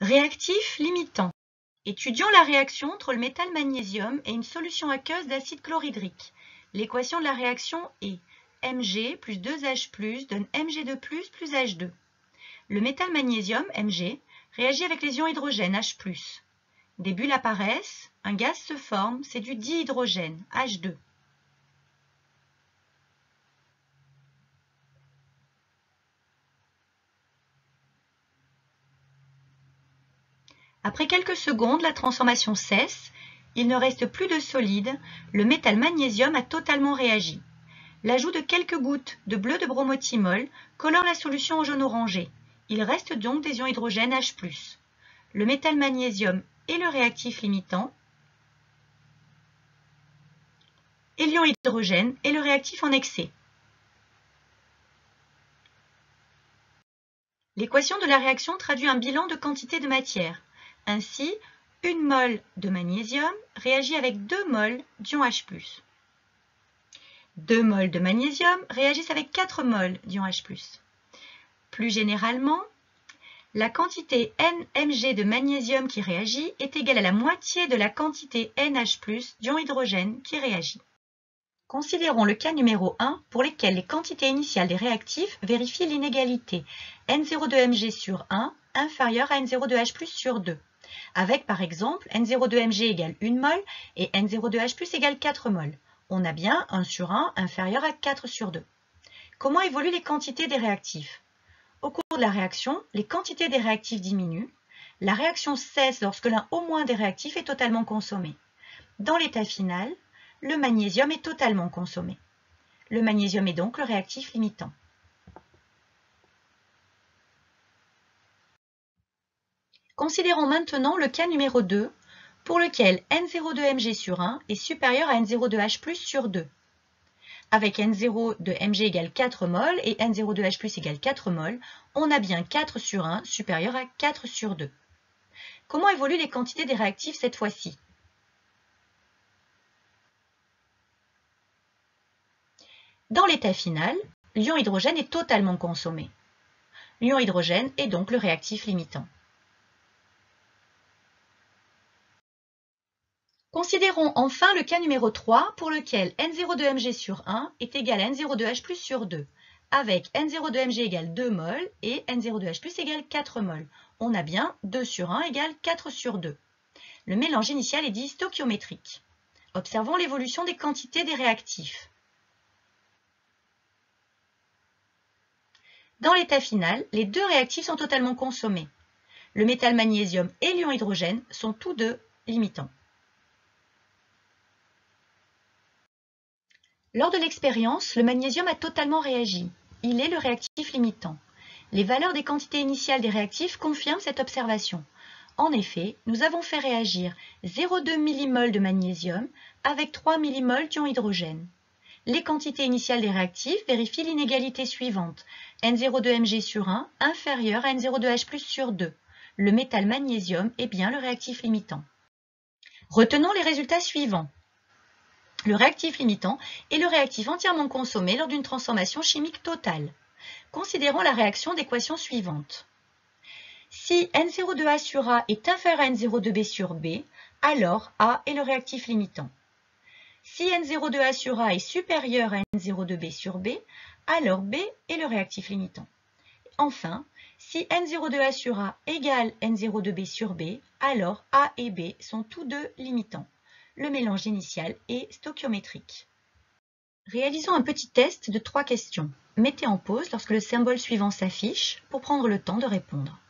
Réactif limitant. Étudions la réaction entre le métal magnésium et une solution aqueuse d'acide chlorhydrique. L'équation de la réaction est Mg plus 2H+, donne Mg2+, plus H2. Le métal magnésium, Mg, réagit avec les ions hydrogène, H+. Des bulles apparaissent, un gaz se forme, c'est du dihydrogène, H2. Après quelques secondes, la transformation cesse, il ne reste plus de solide, le métal magnésium a totalement réagi. L'ajout de quelques gouttes de bleu de bromothymol colore la solution en jaune orangé. Il reste donc des ions hydrogène H+. Le métal magnésium est le réactif limitant et l'ion hydrogène est le réactif en excès. L'équation de la réaction traduit un bilan de quantité de matière. Ainsi, 1 mol de magnésium réagit avec 2 mols d'ion H+. 2 mols de magnésium réagissent avec 4 mols d'ion H+. Plus généralement, la quantité NMg de magnésium qui réagit est égale à la moitié de la quantité NH+, d'ion hydrogène qui réagit. Considérons le cas numéro 1 pour lequel les quantités initiales des réactifs vérifient l'inégalité N02Mg sur 1 inférieure à N02H+ sur 2, avec par exemple N02Mg égale 1 mol et N02H+ égale 4 mol. On a bien 1 sur 1 inférieur à 4 sur 2. Comment évoluent les quantités des réactifs? Au cours de la réaction, les quantités des réactifs diminuent. La réaction cesse lorsque l'un au moins des réactifs est totalement consommé. Dans l'état final, le magnésium est totalement consommé. Le magnésium est donc le réactif limitant. Considérons maintenant le cas numéro 2, pour lequel N02Mg sur 1 est supérieur à N02H+ sur 2. Avec N02Mg égale 4 mol et N02H+ égale 4 mol, on a bien 4 sur 1 supérieur à 4 sur 2. Comment évoluent les quantités des réactifs cette fois-ci? Dans l'état final, l'ion hydrogène est totalement consommé. L'ion hydrogène est donc le réactif limitant. Considérons enfin le cas numéro 3 pour lequel N02Mg sur 1 est égal à N02H+ sur 2, avec N02Mg égale 2 mol et N02H+ égale 4 mol. On a bien 2 sur 1 égale 4 sur 2. Le mélange initial est dit stoichiométrique. Observons l'évolution des quantités des réactifs. Dans l'état final, les deux réactifs sont totalement consommés. Le métal magnésium et l'ion hydrogène sont tous deux limitants. Lors de l'expérience, le magnésium a totalement réagi. Il est le réactif limitant. Les valeurs des quantités initiales des réactifs confirment cette observation. En effet, nous avons fait réagir 0,2 mmol de magnésium avec 3 mmol d'ion hydrogène. Les quantités initiales des réactifs vérifient l'inégalité suivante. N02Mg sur 1 inférieur à N02H+ sur 2. Le métal magnésium est bien le réactif limitant. Retenons les résultats suivants. Le réactif limitant est le réactif entièrement consommé lors d'une transformation chimique totale. Considérons la réaction d'équation suivante. Si N02A sur A est inférieur à N02B sur B, alors A est le réactif limitant. Si N02A sur A est supérieur à N02B sur B, alors B est le réactif limitant. Enfin, si N02A sur A égale N02B sur B, alors A et B sont tous deux limitants. Le mélange initial est stoichiométrique. Réalisons un petit test de 3 questions. Mettez en pause lorsque le symbole suivant s'affiche pour prendre le temps de répondre.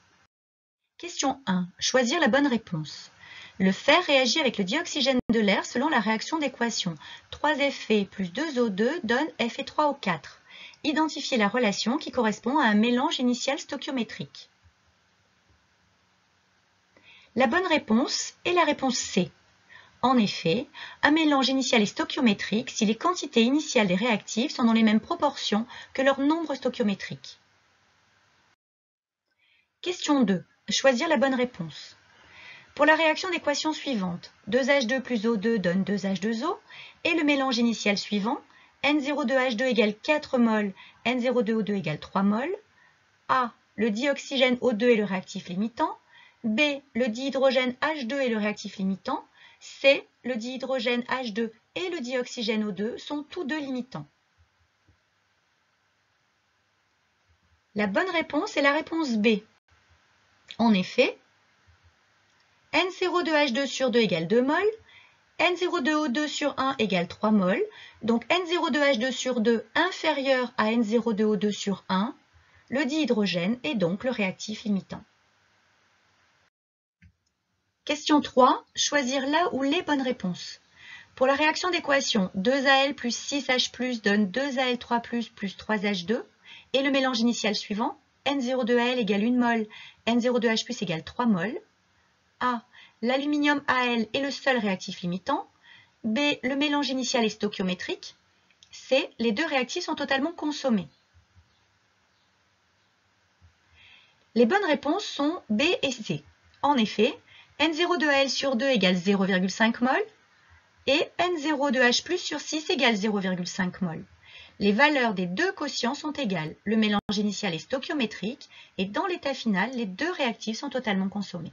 Question 1. Choisir la bonne réponse. Le fer réagit avec le dioxygène de l'air selon la réaction d'équation. 3Fe plus 2O2 donne Fe3O4. Identifiez la relation qui correspond à un mélange initial stoichiométrique. La bonne réponse est la réponse C. En effet, un mélange initial est stoichiométrique si les quantités initiales des réactifs sont dans les mêmes proportions que leur nombre stoichiométrique. Question 2. Choisir la bonne réponse. Pour la réaction d'équation suivante, 2H2 plus O2 donne 2H2O et le mélange initial suivant, N02H2 égale 4 mol, N02O2 égale 3 mol. A, le dioxygène O2 est le réactif limitant. B, le dihydrogène H2 est le réactif limitant. C, le dihydrogène H2 et le dioxygène O2 sont tous deux limitants. La bonne réponse est la réponse B. En effet, N02H2 sur 2 égale 2 mols, N02O2 sur 1 égale 3 mols, donc N02H2 sur 2 inférieur à N02O2 sur 1, le dihydrogène est donc le réactif limitant. Question 3. Choisir la ou les bonnes réponses. Pour la réaction d'équation 2Al plus 6H donne 2Al3 plus 3H2 et le mélange initial suivant, N02Al égale 1 mol, N02H égale 3 mols. A. L'aluminium Al est le seul réactif limitant. B. Le mélange initial est stoichiométrique. C. Les deux réactifs sont totalement consommés. Les bonnes réponses sont B et C. En effet, N02Al sur 2 égale 0,5 mol et N02H sur 6 égale 0,5 mol. Les valeurs des deux quotients sont égales. Le mélange initial est stoichiométrique et dans l'état final, les deux réactifs sont totalement consommés.